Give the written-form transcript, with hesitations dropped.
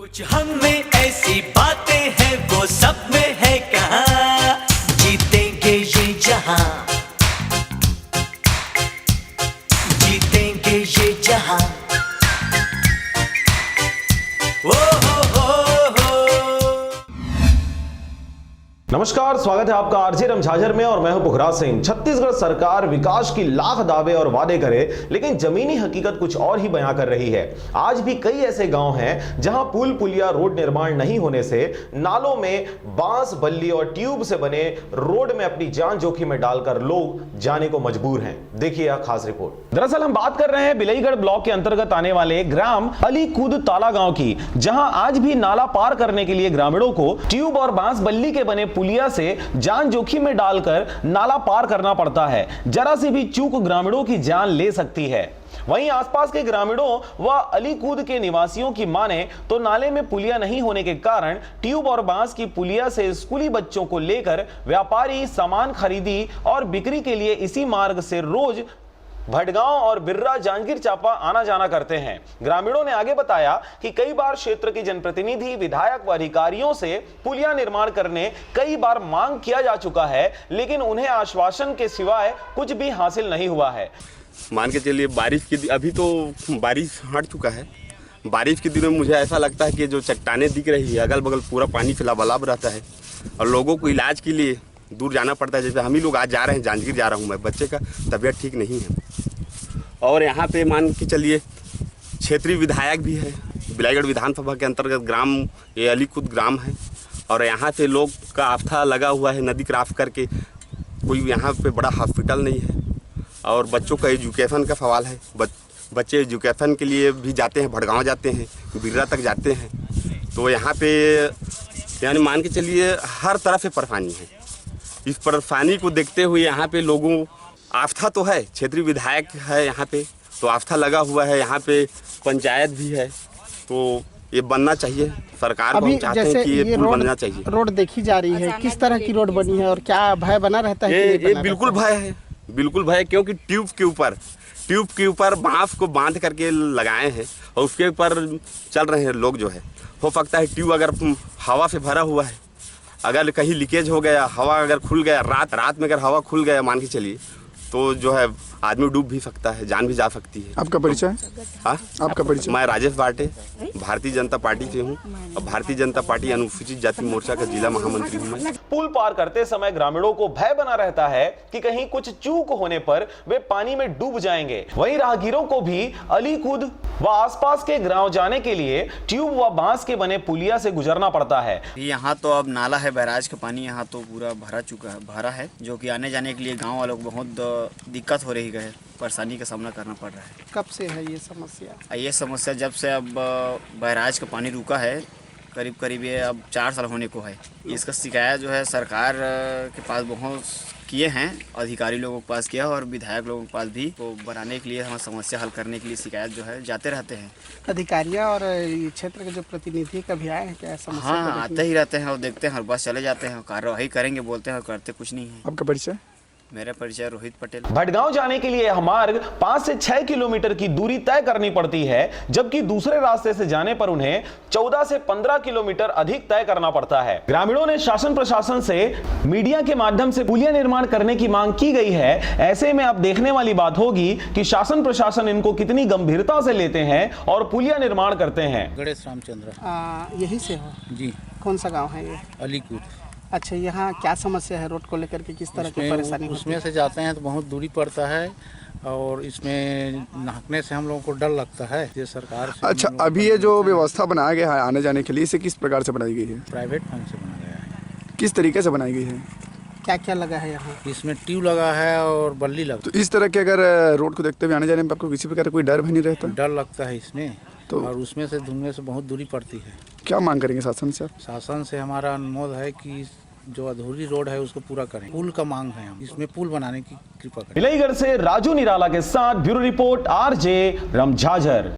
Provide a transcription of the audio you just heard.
कुछ हम में ऐसी बातें हैं वो सब में है कहाँ, जीतेंगे ये जहां, जीतेंगे ये जहां। नमस्कार, स्वागत है आपका आरजे रमझाझर में और मैं हूं पुखराज सिंह। छत्तीसगढ़ सरकार विकास की लाख दावे और वादे करे, लेकिन जमीनी हकीकत कुछ और ही बयां कर रही है। आज भी कई ऐसे गांव हैं जहां पुल पुलिया रोड निर्माण नहीं होने से नालों में बांस बल्ली और ट्यूब से बने रोड में अपनी जान जोखिम में डालकर लोग जाने को मजबूर हैं। देखिए यह खास रिपोर्ट। दरअसल हम बात कर रहे हैं बिलईगढ़ ब्लॉक के अंतर्गत आने वाले ग्राम अलीकूद ताला गांव की, जहां आज भी नाला पार करने के लिए ग्रामीणों को ट्यूब और बांस बल्ली के बने पुलिया से जान जोखिम में डालकर नाला पार करना पड़ता है। जरा सी भी चूक ग्रामीणों की जान ले सकती है। वहीं आसपास के ग्रामीणों व अलीकूद के निवासियों की माने तो नाले में पुलिया नहीं होने के कारण ट्यूब और बांस की पुलिया से स्कूली बच्चों को लेकर व्यापारी सामान खरीदी और बिक्री के लिए इसी मार्ग से रोज भटगांव और बिर्रा जांजगीर चांपा आना जाना करते हैं। ग्रामीणों ने आगे बताया कि कई बार क्षेत्र के जनप्रतिनिधि, विधायक व अधिकारियों से पुलिया निर्माण करने कई बार मांग किया जा चुका है, लेकिन उन्हें आश्वासन के सिवाय कुछ भी हासिल नहीं हुआ है। मान के चलिए बारिश की, अभी तो बारिश हट चुका है। बारिश के दिनों में मुझे ऐसा लगता है कि जो चट्टानें दिख रही है, अगल बगल पूरा पानी फिलावलाब रहता है और लोगों को इलाज के लिए दूर जाना पड़ता है। जैसे हम ही लोग आज जा रहे हैं, जांजगीर जा रहा हूँ मैं, बच्चे का तबीयत ठीक नहीं है। और यहाँ पे मान के चलिए क्षेत्रीय विधायक भी है, बिलाईगढ़ विधानसभा के अंतर्गत ग्राम ये अलीकूद ग्राम है और यहाँ पे लोग का आस्था लगा हुआ है नदी क्रॉस करके। कोई यहाँ पे बड़ा हॉस्पिटल नहीं है और बच्चों का एजुकेशन का सवाल है। बच्चे एजुकेशन के लिए भी जाते हैं, भटगांव जाते हैं, बिर्रा तक जाते हैं। तो यहाँ पे यानी मान के चलिए हर तरफ से परेशानी है। इस परेशानी को देखते हुए यहाँ पे लोगों आस्था तो है, क्षेत्रीय विधायक है यहाँ पे तो आस्था लगा हुआ है, यहाँ पे पंचायत भी है, तो ये बनना चाहिए। सरकार को हम चाहते हैं कि ये पुल बनना चाहिए। रोड देखी जा रही है, किस तरह की रोड बनी है और क्या भय बना रहता है? ये बिल्कुल भय है, बिल्कुल भय है, क्योंकि ट्यूब के ऊपर बांस को बांध करके लगाए हैं और उसके ऊपर चल रहे हैं लोग। जो है हो सकता है ट्यूब अगर हवा से भरा हुआ है, अगर कहीं लीकेज हो गया, हवा अगर खुल गया, रात में अगर हवा खुल गया मान के चलिए तो जो है आदमी डूब भी सकता है, जान भी जा सकती है। आपका परिचय? हाँ, आपका परिचय? मैं राजेश बाटे, भारतीय जनता पार्टी से हूँ और भारतीय जनता पार्टी अनुसूचित जाति मोर्चा का जिला महामंत्री हूँ मैं। पुल पार करते समय ग्रामीणों को भय बना रहता है कि कहीं कुछ चूक होने पर वे पानी में डूब जाएंगे। वहीं राहगीरों को भी अलीकूद व आसपास के गांव जाने के लिए ट्यूब व बांस के बने पुलिया से गुजरना पड़ता है। यहाँ तो अब नाला है, बैराज का पानी यहाँ तो पूरा भरा है, जो कि आने जाने के लिए गाँव वालों को बहुत दिक्कत हो रही है, परेशानी का सामना करना पड़ रहा है। कब से है ये समस्या? ये समस्या जब से अब बैराज का पानी रुका है, करीब ये अब 4 साल होने को है। इसका शिकायत जो है सरकार के पास बहुत किए हैं, अधिकारी लोगों के पास किया और विधायक लोगों के पास भी, तो बनाने के लिए, हमारी समस्या हल करने के लिए शिकायत जो है जाते रहते हैं। अधिकारियाँ और क्षेत्र के जो प्रतिनिधि कभी आए हैं क्या समस्या? हाँ, आते ही रहते हैं और देखते हैं और बस चले जाते हैं, कार्रवाई करेंगे बोलते हैं और करते कुछ नहीं है। आपका परिचय? मेरा परिचय रोहित पटेल। भटगांव जाने के लिए यह मार्ग 5 से 6 किलोमीटर की दूरी तय करनी पड़ती है, जबकि दूसरे रास्ते से जाने पर उन्हें 14 से 15 किलोमीटर अधिक तय करना पड़ता है। ग्रामीणों ने शासन प्रशासन से मीडिया के माध्यम से पुलिया निर्माण करने की मांग की गई है। ऐसे में अब देखने वाली बात होगी कि शासन प्रशासन इनको कितनी गंभीरता से लेते हैं और पुलिया निर्माण करते हैं। गणेश रामचंद्र। यही से हो जी। कौन सा गाँव है ये? अलीकूद। अच्छा, यहाँ क्या समस्या है रोड को लेकर के, किस तरह की परेशानी? उसमें से जाते हैं तो बहुत दूरी पड़ता है और इसमें नहाने से हम लोगों को डर लगता है। ये सरकार से अच्छा, अभी ये जो व्यवस्था बनाया गया है आने जाने के लिए, इसे किस प्रकार से बनाई गई है? प्राइवेट फंड से बनाया गया है। किस तरीके से बनाई गई है? क्या क्या लगा है यहाँ? इसमें ट्यूब लगा है और बल्ली लगा। तो इस तरह के अगर रोड को देखते हुए आने जाने में आपको किसी प्रकार कोई डर भी नहीं रहता? डर लगता है इसमें तो, और उसमें से धुलने से बहुत दूरी पड़ती है। क्या मांग करेंगे शासन से? शासन से हमारा अनुरोध है कि जो अधूरी रोड है उसको पूरा करें। पुल का मांग है, हम इसमें पुल बनाने की कृपा करें। बिलईगढ़ से राजू निराला के साथ ब्यूरो रिपोर्ट, आरजे रमझाझर।